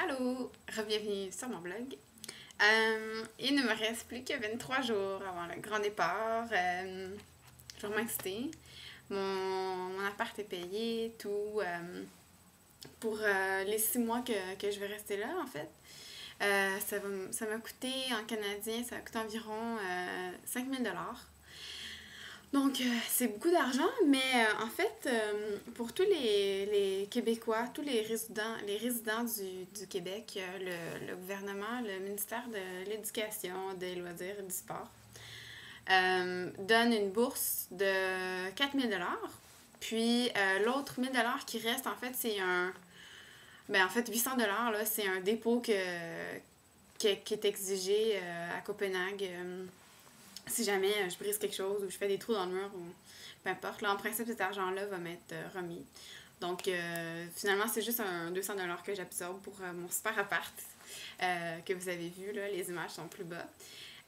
Allô! Bienvenue sur mon blog. Il ne me reste plus que 23 jours avant le grand départ. Je suis vraiment excitée. Mon appart est payé, tout. Pour les 6 mois que je vais rester là, en fait. Ça m'a coûté, en canadien, ça a coûté environ 5 000 $. Donc, c'est beaucoup d'argent, mais en fait, pour tous les Québécois, tous les résidents du Québec, le gouvernement, le ministère de l'Éducation, des loisirs et du sport donne une bourse de 4 000 $. Puis, l'autre 1 000 $ qui reste, en fait, c'est un... Ben, en fait, 800 $, là, c'est un dépôt qui est exigé à Copenhague. Si jamais je brise quelque chose ou je fais des trous dans le mur ou peu importe, là, en principe, cet argent-là va m'être remis. Donc, finalement, c'est juste un 200 $ que j'absorbe pour mon super appart que vous avez vu, là. Les images sont plus bas.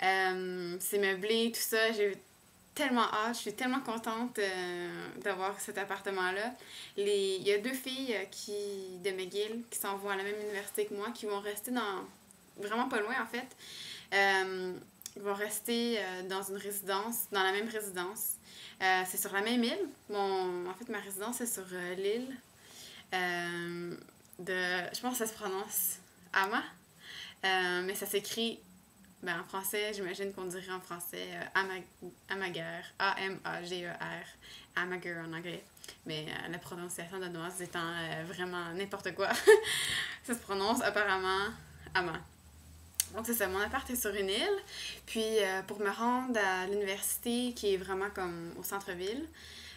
C'est meublé, tout ça. J'ai tellement hâte, je suis tellement contente d'avoir cet appartement-là. Il y a 2 filles de McGill qui s'en vont à la même université que moi, qui vont rester vraiment pas loin, en fait. Ils vont rester dans dans la même résidence. C'est sur la même île. En fait, ma résidence est sur l'île je pense que ça se prononce Ama. Mais ça s'écrit, en français, j'imagine qu'on dirait en français Amager. A-M-A-G-E-R. Amager en anglais. Mais la prononciation danoise étant vraiment n'importe quoi. Ça se prononce apparemment Ama. Donc c'est ça, mon appart est sur une île, puis pour me rendre à l'université qui est vraiment comme au centre-ville,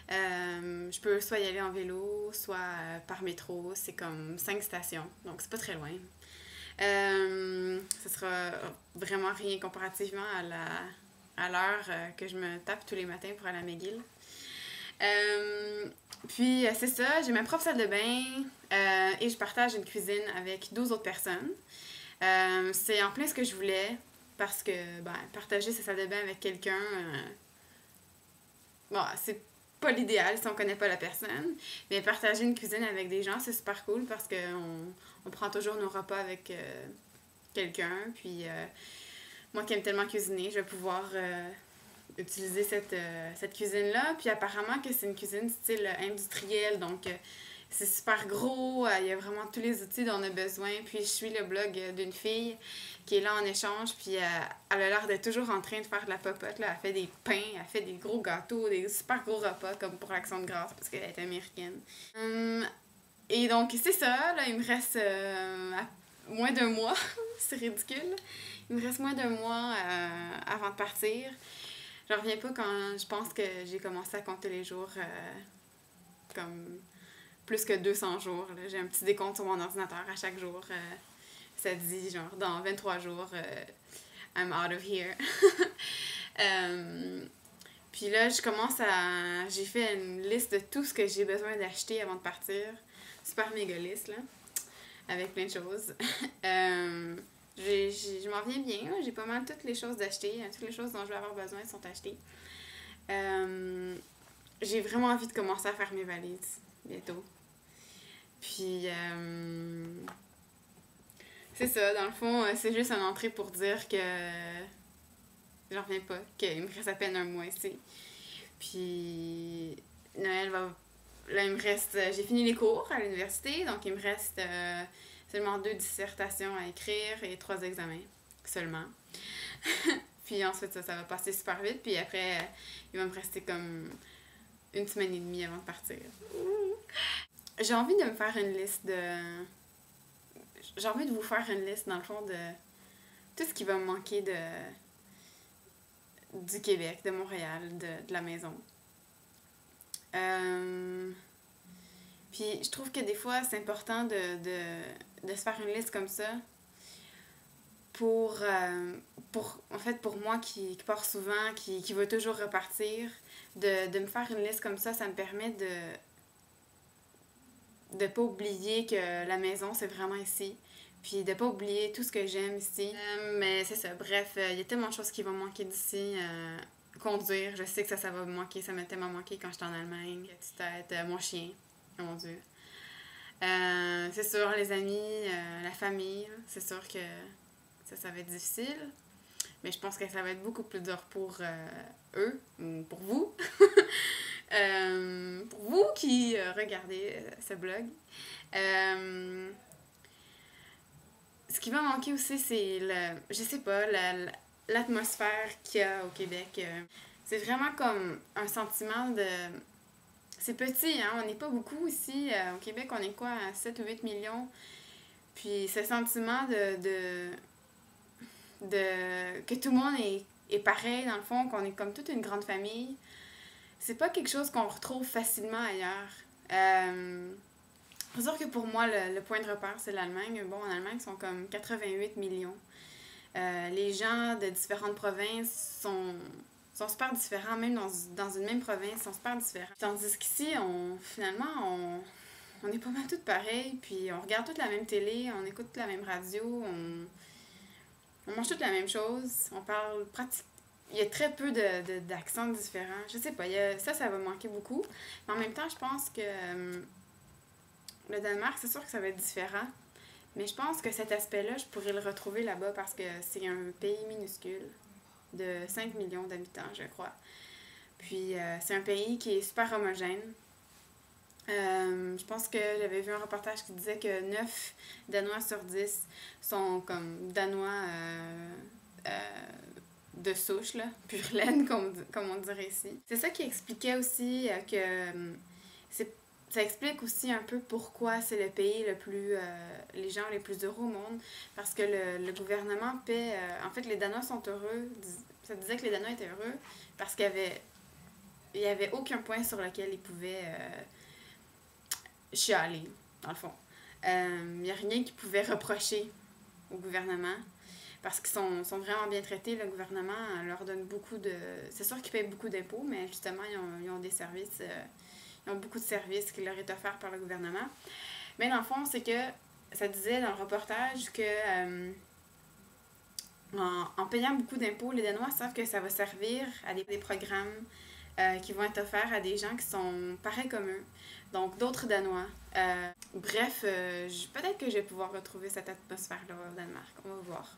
je peux soit y aller en vélo, soit par métro, c'est comme 5 stations, donc c'est pas très loin. Ce sera vraiment rien comparativement à l'heure que je me tape tous les matins pour aller à McGill. Puis c'est ça, j'ai ma propre salle de bain et je partage une cuisine avec 12 autres personnes. C'est en plein ce que je voulais parce que partager sa salle de bain avec quelqu'un, c'est pas l'idéal si on connaît pas la personne, mais partager une cuisine avec des gens, c'est super cool parce que on prend toujours nos repas avec quelqu'un, puis moi qui aime tellement cuisiner, je vais pouvoir utiliser cette cuisine-là, puis apparemment que c'est une cuisine style industriel, donc c'est super gros, il y a vraiment tous les outils dont on a besoin. Puis je suis le blog d'une fille qui est là en échange, puis elle a l'air d'être toujours en train de faire de la popote, là. Elle fait des pains, elle fait des gros gâteaux, des super gros repas, comme pour l'Action de grâce, parce qu'elle est américaine. Et donc c'est ça, là, il me reste moins d'un mois, c'est ridicule. Il me reste moins d'un mois avant de partir. J'en reviens pas quand je pense que j'ai commencé à compter les jours comme plus que 200 jours. Là. J'ai un petit décompte sur mon ordinateur à chaque jour. Ça dit, genre, dans 23 jours, I'm out of here. Puis là, j'ai fait une liste de tout ce que j'ai besoin d'acheter avant de partir. Super méga liste, là. Avec plein de choses. Je m'en viens bien. Là. J'ai pas mal toutes les choses d'acheter. Toutes les choses dont je vais avoir besoin sont achetées. J'ai vraiment envie de commencer à faire mes valises bientôt. Puis, c'est ça, dans le fond, c'est juste une entrée pour dire que j'en reviens pas, qu'il me reste à peine un mois ici. Puis, Noël va... Là, il me reste... J'ai fini les cours à l'université, donc il me reste seulement 2 dissertations à écrire et 3 examens seulement. Puis ensuite, ça va passer super vite. Puis après, il va me rester comme 1 semaine et demie avant de partir. J'ai envie de me faire une liste J'ai envie de vous faire une liste, dans le fond, de tout ce qui va me manquer du Québec, de Montréal, de la maison. Puis je trouve que des fois, c'est important de se faire une liste comme ça pour moi qui part souvent, qui veut toujours repartir, de me faire une liste comme ça me permet de pas oublier que la maison, c'est vraiment ici. Puis de pas oublier tout ce que j'aime ici. Mais c'est ça, bref, il y a tellement de choses qui vont manquer d'ici. Conduire, je sais que ça va me manquer. Ça m'a tellement manqué quand j'étais en Allemagne. Petite tête, mon chien, oh mon Dieu. C'est sûr, les amis, la famille, c'est sûr que ça va être difficile. Mais je pense que ça va être beaucoup plus dur pour eux, ou pour vous. Pour vous qui regardez ce blog. Euh, Ce qui va manquer aussi, c'est je sais pas, l'atmosphère qu'il y a au Québec. C'est vraiment comme un sentiment de... C'est petit, hein? On n'est pas beaucoup ici. Au Québec, on est quoi, à 7 ou 8 millions? Puis ce sentiment que tout le monde est pareil, dans le fond, qu'on est comme toute une grande famille, c'est pas quelque chose qu'on retrouve facilement ailleurs. C'est sûr que pour moi, le point de repère, c'est l'Allemagne. Bon, en Allemagne, ils sont comme 88 millions. Les gens de différentes provinces sont super différents, même dans une même province, sont super différents. Tandis qu'ici, on est pas mal toutes pareilles, puis on regarde toute la même télé, on écoute toute la même radio, on mange toute la même chose, on parle pratiquement. Il y a très peu d'accents différents. Je sais pas, ça va manquer beaucoup. Mais en même temps, je pense que le Danemark, c'est sûr que ça va être différent. Mais je pense que cet aspect-là, je pourrais le retrouver là-bas parce que c'est un pays minuscule de 5 millions d'habitants, je crois. Puis c'est un pays qui est super homogène. Je pense que j'avais vu un reportage qui disait que 9 Danois sur 10 sont comme Danois de souche, là, pure laine, comme on dirait ici. C'est ça qui expliquait aussi que ça explique aussi un peu pourquoi c'est le pays le plus... les gens les plus heureux au monde. Parce que le gouvernement paie... en fait, les Danois sont heureux. Ça disait que les Danois étaient heureux parce il y avait aucun point sur lequel ils pouvaient chialer, dans le fond. Il n'y a rien qui pouvait reprocher au gouvernement parce qu'ils sont vraiment bien traités. Le gouvernement leur donne beaucoup de... C'est sûr qu'ils payent beaucoup d'impôts, mais justement, ils ont des services... ils ont beaucoup de services qui leur est offert par le gouvernement. Mais dans le fond, c'est que ça disait dans le reportage que en payant beaucoup d'impôts, les Danois savent que ça va servir à des programmes qui vont être offerts à des gens qui sont pareils comme eux. Donc, d'autres Danois. Bref, peut-être que je vais pouvoir retrouver cette atmosphère-là au Danemark. On va voir.